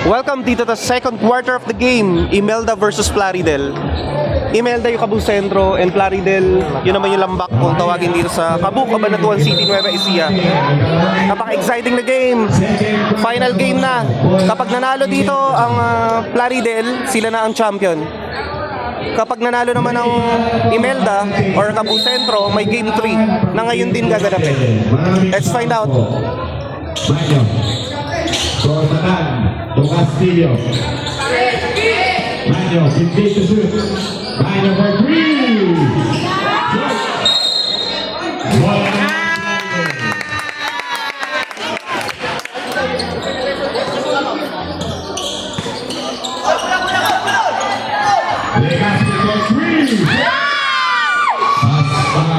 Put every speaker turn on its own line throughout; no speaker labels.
Welcome dito sa second quarter of the game, Imelda versus Plaridel. Imelda yung Cebu Centro and Plaridel, yun naman yung lambak kung tawagin dito sa Cebu, Cabanatuan City, Nueva Ecija. Napaka-exciting na game. Final game na. Kapag nanalo dito ang Plaridel, sila na ang champion. Kapag nanalo naman ang Imelda or Cebu Centro, may game 3 na ngayon din gaganapin. Let's find out.
Banyo. Cortatan. Castillo. Banyo. 15 to shoot. Banyo for 3.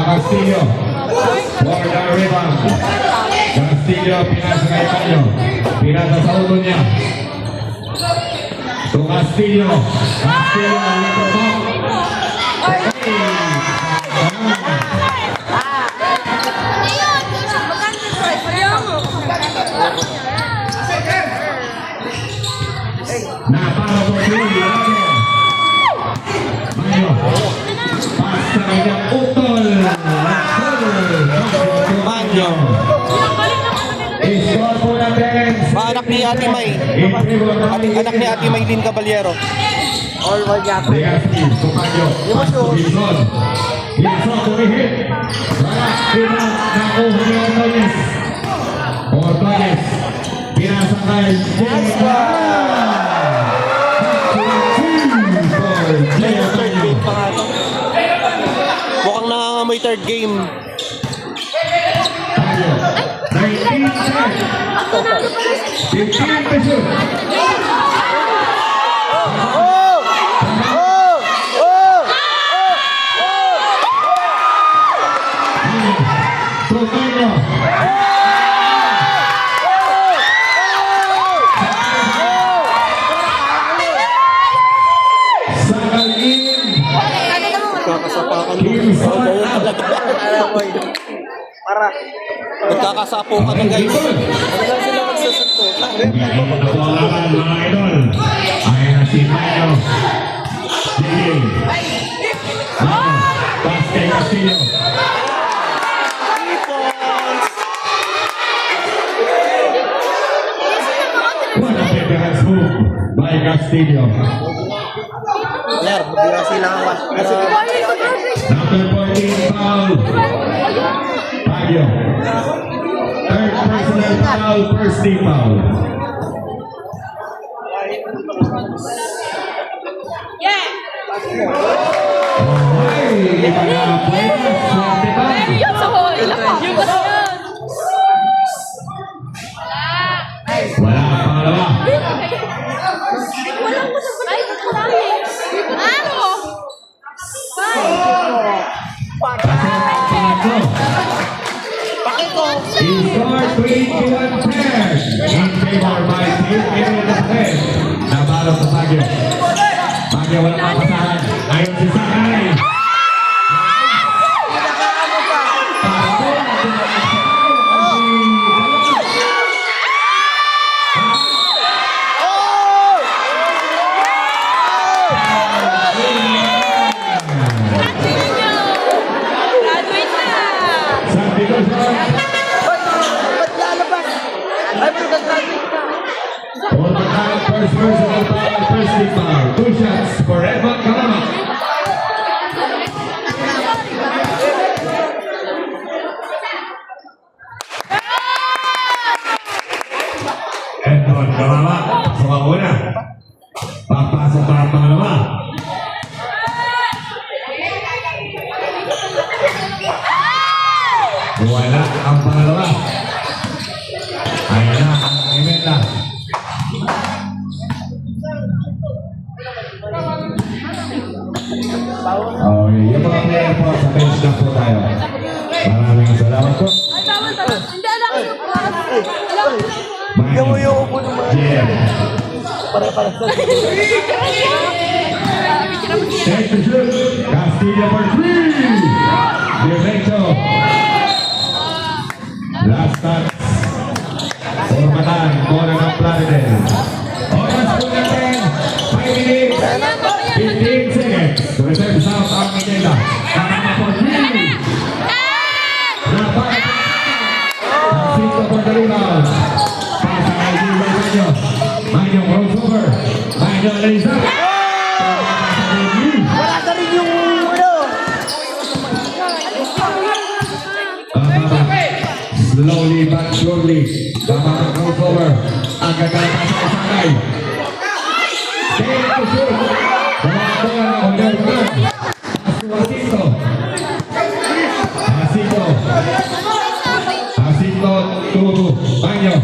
Castillo for the rebound. Castillo pinasa kay Banyo. Pinasa sa ulo niya. To Castillo. Castillo little ball. Napalo po siya. Banyo. Pasta kanyang utol. Banyo. Score po natin.
Anak ni Ate May. Anak ni Ate May Lynn Caballero.
All one yapo.
Legazpi, Tumayo. Wilson. Wilson tumihit. Rebound. Nakuha ni Ordonez. Ordonez. Pinasa kay
Mukhang nangangamoy third game.
15 pesos. Tumayo. Sagalin.
Kakasapakan mo.
Para.
Magkakasapo ka na guys.
Wala sila magsasunto.
Nakulangan mga idol. Ay na si Mayo. Sige. Pass kay Castillo. What a veteran's move by Castillo.
Ler, bira sila ang
Number 14 foul. Baguio. Third personal foul, first team foul. Okay, swerte pa. Wala ang pangalawa. He scored 21 pairs in favor by Team Imelda Tres. Nabalo sa Baguio. Baguio walang mapasahan. Ayon si Sakay. First personal foul, first team foul. 2 shots for Evan Calama. Evan Calama, pasok ang una. Papasok pa ang pangalawa. Wala ang pangalawa. Ayan na ang Imelda. Okay, yung mga player po sa bench na po tayo. Maraming salamat po.
Bigyan mo yung upo ng mga.
GM.
Pare-pare.
Take the shoot. Castillo for 3. Directo. Last touch. Formatan, bola ng Plaridel. Oras minutes, 15 seconds. To reserve South ang Imelda. Karama for 3. Napaka. Sito for the rebound. Pasa kay Gilbert Manyo. Manyo crossover. Manyo laser.
Wala ka rin yung ano.
Slowly but surely. Tama ang crossover. Ang gagawin sa Sakay. Take to shoot. Bumabawa na Oliver Pan. Jacinto. Jacinto. Jacinto to Manyo.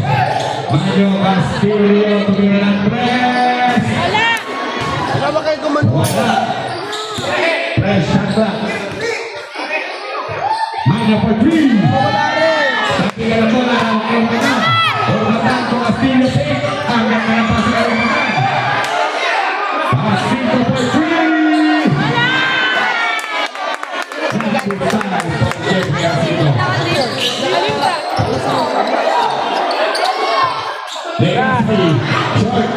Manyo Castillo tumira ng press.
Wala ba kayo gumano?
Wala. Press shot clock. Manyo for 3.
Wala rin.
Tingnan na bola ang Ormatan. Ormatan to Castillo pick. Ang ganda ng pasa kay Ormatan. Jacinto for 3. Jeffrey Jacinto. Legacy, short.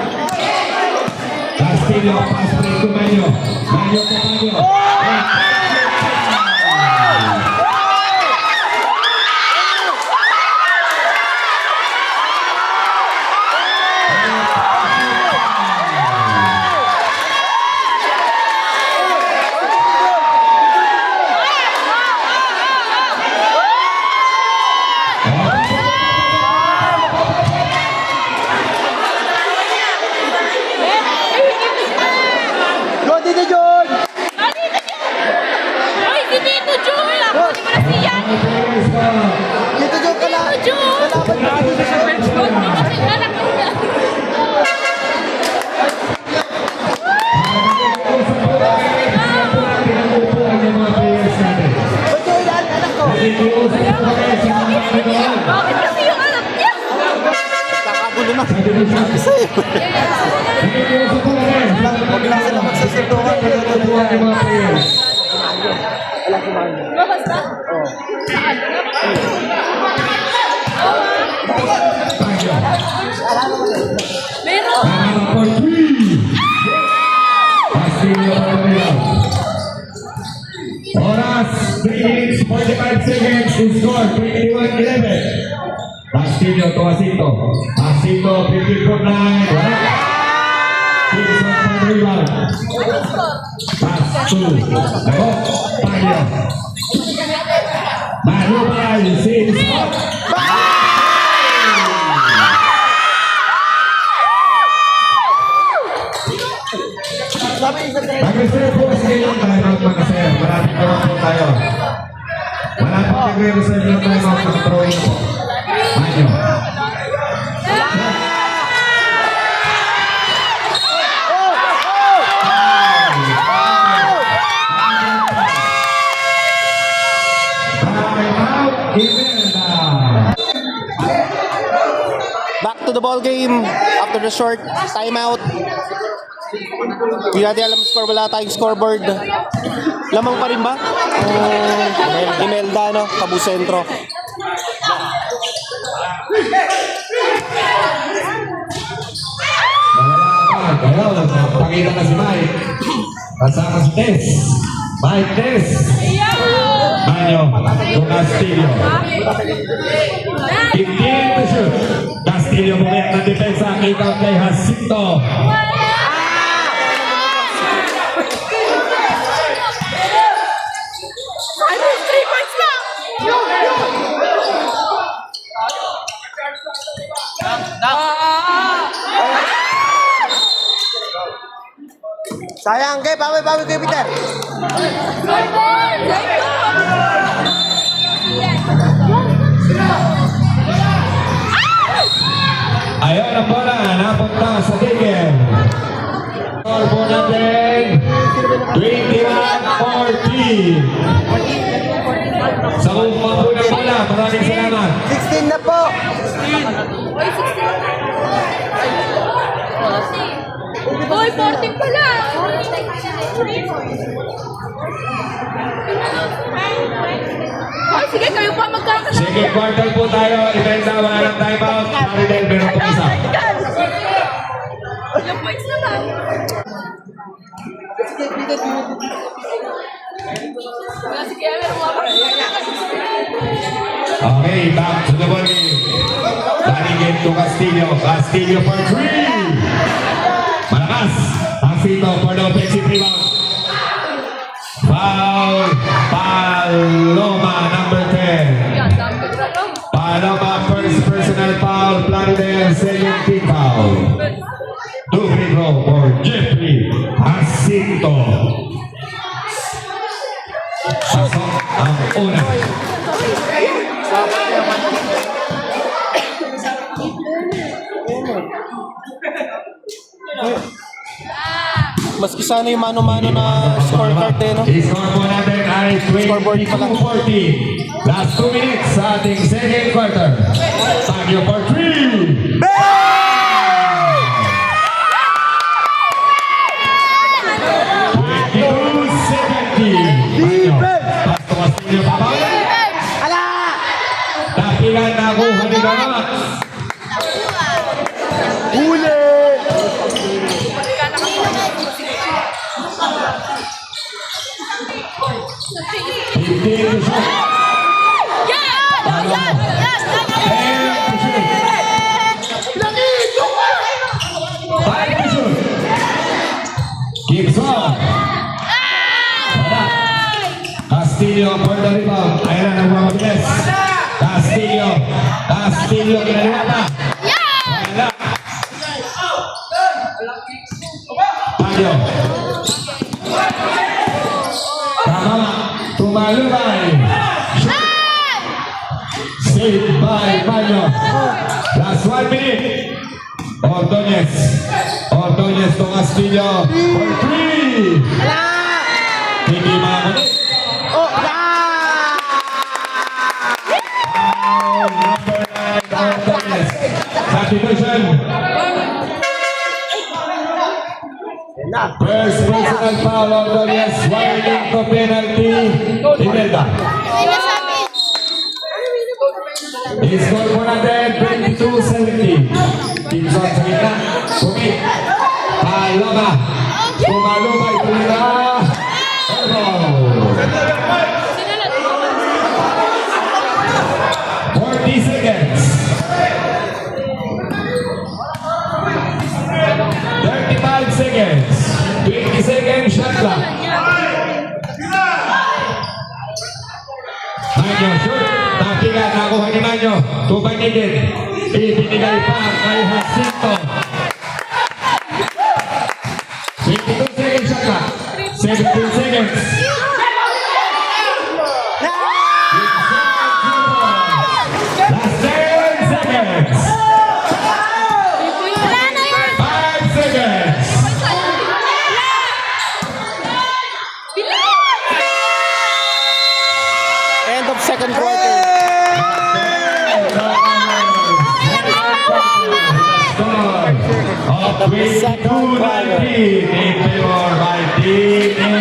Castillo, pass play to Manyo. Manyo to Manyo.
John, dito John!
Ay, si Tito Jun! Ako, di mo na siya!
Dito John ka lang!
Tito Jun!
Kalaban mo dito sa bench ko!
Kasi anak ko na.
Ba't yung ilan, anak ko?
Bakit kasi yung anak niya?
Kakagulo na. Huwag lang sila magsasundukan.
Labas na? Meron.
Oras 3 minutes 45 seconds to score 21-11. Castillo to Jacinto. Jacinto 54-9. Wala. 6 on rebound. Pass to Dako. Pagyo. Manubay. 6. Mag-reserve po kasi kayo ng timeout mga sir. Maraming naman po tayo. Wala po nagre-reserve ng timeout ng throwing po. Manyo. Timeout, Imelda.
Back to the ball game after the short timeout. Hindi natin alam score, wala tayong scoreboard. Lamang pa rin ba? Imelda, no? Tabu Sentro.
Wala pa. Ngayon, pakita na si Mike. Kasama si Tess. Mike Tess. Manyo. To Castillo. 15 to shoot. Castillo bumalik ng depensa. Kick out kay Jacinto.
Ano, 3 points lang!
Sayang, kay bawi-bawi kay Peter.
Ayun ang bola. Napunta sa Digel. Score po natin. 21-14. Sa umpa po ng bola. Maraming salamat.
16 na po.
Uy, 14 pala! Ay, sige, kayo pa magkakasama.
Sige, quarter po tayo. Ibenta, wala ng timeout. Maridel, meron po isa.
Yung points na lang. Sige, meron mo ako.
Okay, back to the ball game. Running it to Castillo. Castillo for 3. Malakas. Tacito for the offensive rebound. Foul. Paloma, number 10.
Yan, dami ko dito.
Paloma, first personal foul. Plaridel, second team foul. Two free throw for Jeffrey Jacinto. Pasok ang una.
Maski sana yung mano-mano na scorecard din, no?
I-score po natin ay
Scoreboard pala.
22-40. Last 2 minutes sa ating second quarter. Tagyo for 3. Castillo pa ba? Tapilan na kuha ni Gamat.
Huli!
Fifteen to shoot. Five to shoot. Gibson. Wala. Castillo for the rebound. Ayan na, nagmamabilis. Castillo. Castillo, kinaliwata. Wala. Tayo. Tama. Tumalubay. Saved by Maño. Last 1 minute. Ordonez. Ordonez to Castillo for 3. Hindi makakulit. Foul number 9, Ordonez. Substitution. First personal foul, Ordonez. Warning to penalty. Imelda. I-score po natin 22-17. Gibson sa gitna. Pumit. Paloma. Tumalumay. Pumita. Elbow. 40 seconds. 35 seconds. 20 seconds shot clock. Manyo, shoot. Tapigan, nakuha ni Manyo. Tumanigin. Ibinigay pa kay Jacinto. 22 seconds shot clock. 17 seconds. Last 10 seconds. 5 seconds.
End of second quarter.
Of 22-19 in favor by Team